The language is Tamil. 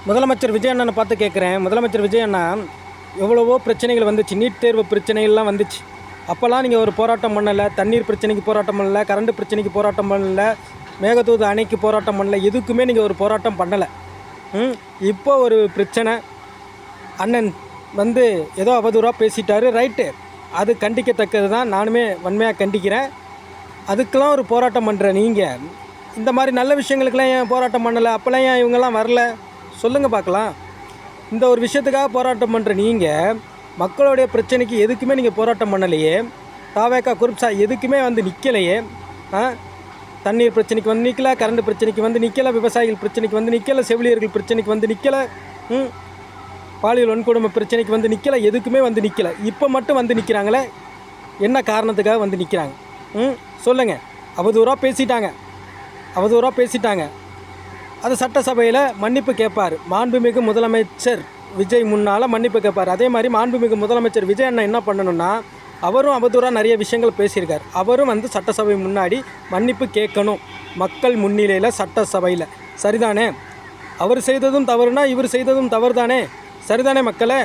முதலமைச்சர் விஜய் அண்ணனை பார்த்து கேட்குறேன். முதலமைச்சர் விஜய் அண்ணா, எவ்வளவோ பிரச்சனைகள் வந்துச்சு. நீட் தேர்வு பிரச்சனைகள்லாம் வந்துச்சு. அப்போல்லாம் நீங்கள் ஒரு போராட்டம் பண்ணலை. தண்ணீர் பிரச்சனைக்கு போராட்டம் பண்ணலை, கரண்ட் பிரச்சனைக்கு போராட்டம் பண்ணலை, மேகதூது அணைக்கு போராட்டம் பண்ணலை, எதுக்குமே நீங்கள் ஒரு போராட்டம் பண்ணலை. இப்போ ஒரு பிரச்சனை, அண்ணன் வந்து ஏதோ அவதூறாக பேசிட்டாரு, ரைட்டு, அது கண்டிக்கத்தக்கது தான். நானுமே வன்மையாக கண்டிக்கிறேன். அதுக்கெல்லாம் ஒரு போராட்டம் பண்ணுற நீங்கள் இந்த மாதிரி நல்ல விஷயங்களுக்கெல்லாம் ஏன் போராட்டம் பண்ணலை? அப்போல்லாம் ஏன் இவங்கெல்லாம் வரல? சொல்லுங்கள் பார்க்கலாம். இந்த ஒரு விஷயத்துக்காக போராட்டம் பண்ணுற நீங்கள் மக்களுடைய பிரச்சனைக்கு எதுக்குமே நீங்கள் போராட்டம் பண்ணலையே. தாவேக்கா குரூப்ஸா எதுக்குமே வந்து நிற்கலையே. தண்ணீர் பிரச்சனைக்கு வந்து நிற்கலை, கரண்ட் பிரச்சனைக்கு வந்து நிற்கலை, விவசாயிகள் பிரச்சனைக்கு வந்து நிற்கலை, செவிலியர்கள் பிரச்சனைக்கு வந்து நிற்கலை, பாலியல் வன்கொடுமை பிரச்சனைக்கு வந்து நிற்கலை, எதுக்குமே வந்து நிற்கலை. இப்போ மட்டும் வந்து நிற்கிறாங்களே, என்ன காரணத்துக்காக வந்து நிற்கிறாங்க? சொல்லுங்கள். அவதூறாக பேசிட்டாங்க. அது சட்டசபையில் மன்னிப்பு கேட்பார். மாண்புமிகு முதலமைச்சர் விஜய் முன்னால் மன்னிப்பு கேட்பார். அதே மாதிரி மாண்புமிகு முதலமைச்சர் விஜய் அண்ணா என்ன பண்ணணும்னா, அவரும் அவதூறாக நிறைய விஷயங்கள் பேசியிருக்கார். அவரும் வந்து சட்டசபை முன்னாடி மன்னிப்பு கேட்கணும். மக்கள் முன்னிலையில் சட்டசபையில். சரிதானே? அவர் செய்ததும் தவறுனா இவர் செய்ததும் தவறு தானே? சரிதானே மக்களே?